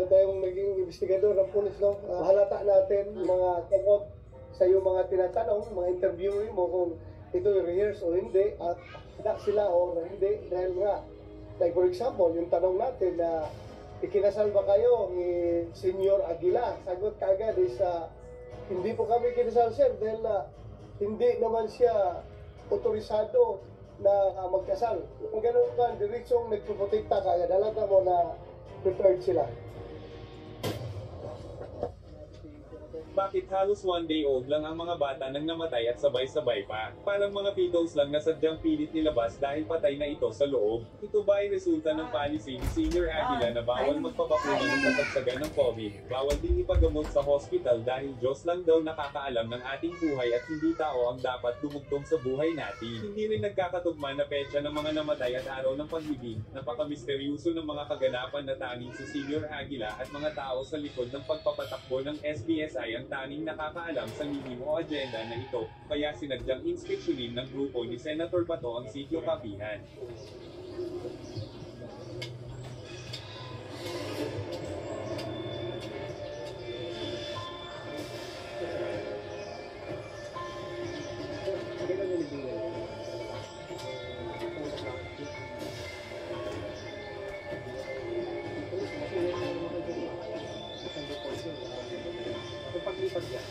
tagal tayong naging investigador ng pulis, no? Halata natin mga tangot sa iyong mga tinatanong, mga interviewee mo kung ito yung rehearse o hindi, at handa sila o hindi. Dahil nga, like for example, yung tanong natin na ikinasal ba kayo ni Senyor Aguila? Sagot kagad is, hindi po kami kinasal, sir, dahil hindi naman siya otorisado na magkasal. Kung gano'n ka, diretsong nagpuprotekta ka, dalaga mo na prepared sila. Bakit halos 1 day old lang ang mga bata nang namatay at sabay-sabay pa? Parang mga fetos lang na sadyang pilit nilabas dahil patay na ito sa loob. Ito ba ay resulta ng policy ni Senior Aguila na bawal magpabakuna ng kasagsagan ng COVID? Bawal din ipagamot sa hospital dahil Diyos lang daw nakakaalam ng ating buhay at hindi tao ang dapat dumugtong sa buhay natin. Hindi rin nagkakatugma na petsa ng mga namatay at araw ng paglibing. Napakamisteryoso ng mga kaganapan na tanging si Senior Aguila at mga tao sa likod ng pagpapatakbo ng SBSI ang tanging nakakaalam sa lihim o agenda na ito, kaya sinadyang inspeksyonin ng grupo ni Senator Bato ang sitio Kapihan. Paglipat yan.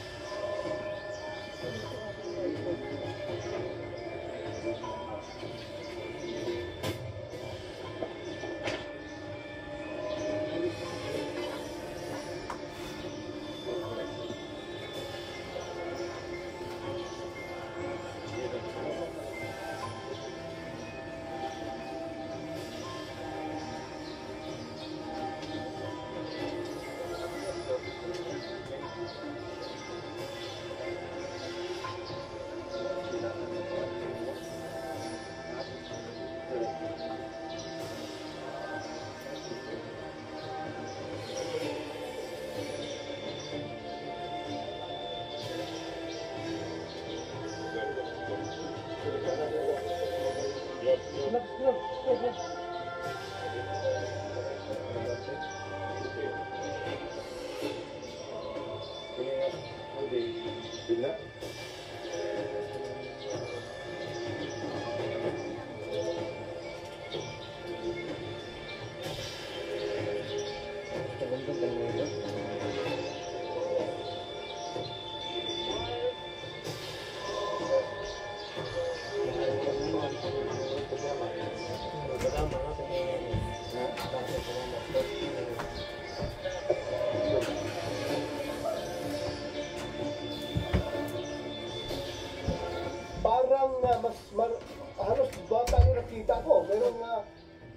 Halos bata yung nakita ko. Merong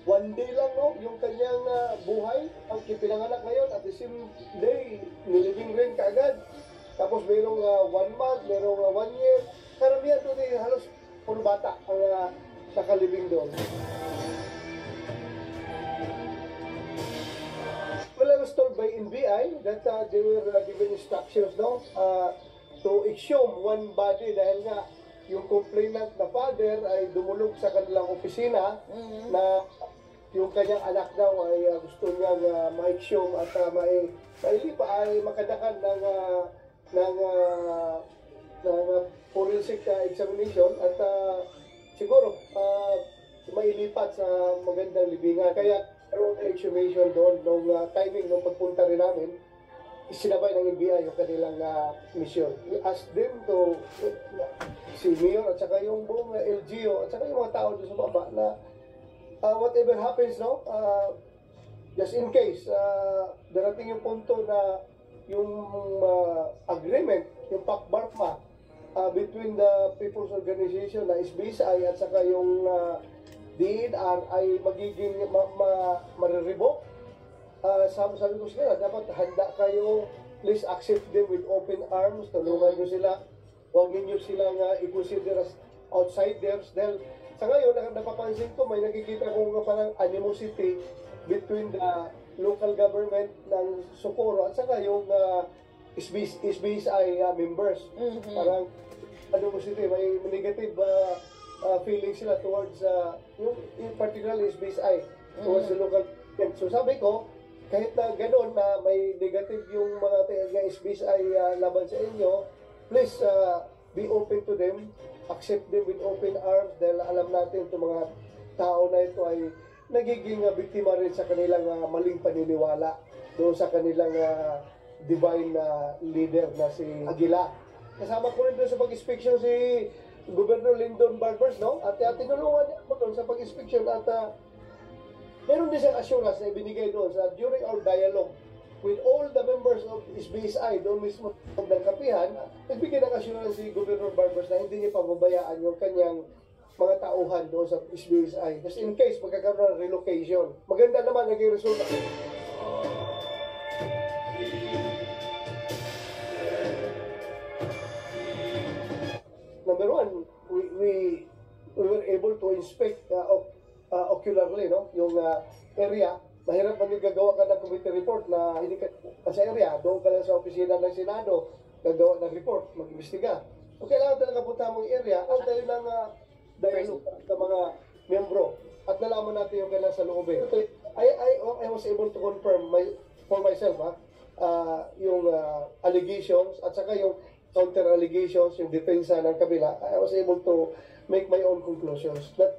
1 day lang, no, yung kanyang buhay, ang pinanganak ngayon, at the same day, nilibing rin kaagad. Tapos merong 1 month, merong 1 year. Karamihan doon eh, halos puro bata ang nakalibing doon. Well, I was told by NBI that they were given instructions, no, to exhume one body dahil nga yung complainant na father ay dumulog sa kanilang opisina na yung kanyang anak daw ay gusto niyang ma-exhume at mailipa ay makadakan ng forensic examination at siguro mailipat sa magandang libingan. Kaya meron exhumation doon nung timing nung pagpunta rin namin, isinabay ng NBI yung kanilang mission. We asked them to, si Mayor at saka yung buong LGO at saka yung mga tao doon sa baba na whatever happens, no, just in case darating yung punto na yung agreement, yung PAC-BARPMA between the People's Organization na SBSI at saka yung DNR ay magiging marirevoke. Sabi ko sila, dapat handa kayo, please accept them with open arms, tulungan nyo sila, huwag ninyo sila i-consider as outsiders. Dahil sa ngayon, napapansin ko, may nakikita kong parang animosity between the local government ng Socorro at saka yung SBSI members. Parang animosity, may negative feelings sila towards, yung particularly SBSI, towards the local government. So sabi ko, kahit na gano'n na may negative yung mga SBSI laban sa inyo, please be open to them, accept them with open arms dahil alam natin itong mga tao na ito ay nagiging biktima rin sa kanilang maling paniniwala doon sa kanilang divine leader na si Aguila. Kasama ko rin doon sa pag-inspection si Governor Lyndon Barbers, no? At tinulungan niya ako doon sa pag-inspection at meron din siyang assurance na ibinigay doon sa during our dialogue with all the members of SBSI doon mismo ng kapihan, nagbigay ng assurance si Governor Barbers na hindi niya pababayaan yung kanyang mga tauhan doon sa SBSI. Just in case magkakaroon ng relocation. Maganda naman naging resulta. Number one, we were able to inspect ocularly, no? Yung area. Mahirap man yung gagawa ka ng committee report na hindi ka sa area, doon ka lang sa opisina ng Senado, gagawa ng report, mag-imbestiga. So, kailangan talaga punta mong area at dahil ng dialogue sa mga miyembro at nalaman natin yung kailangan sa loobin. I was able to confirm for myself yung allegations at saka yung counter allegations, yung depensa ng kabila. I was able to make my own conclusions that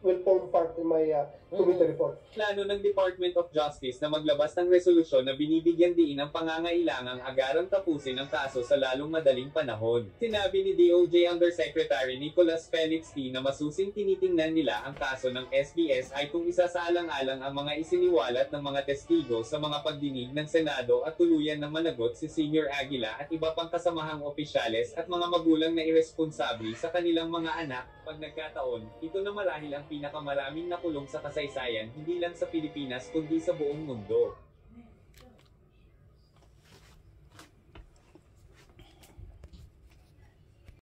will form part in my committee report. Plano ng Department of Justice na maglabas ng resolusyon na binibigyan diin ang pangangailangang agarang tapusin ang kaso sa lalong madaling panahon. Sinabi ni DOJ Undersecretary Nicholas Felix T. na masusing tinitingnan nila ang kaso ng SBS ay kung isasaalang-alang ang mga isiniwalat ng mga testigo sa mga pagdinig ng Senado at tuluyan na managot si Senior Aguila at iba pang kasamahang opisyales at mga magulang na irresponsable sa kanilang mga anak. Pag nagkataon, ito na marahil ang pinakamaraming nakulong sa kasaysayan hindi lang sa Pilipinas kundi sa buong mundo.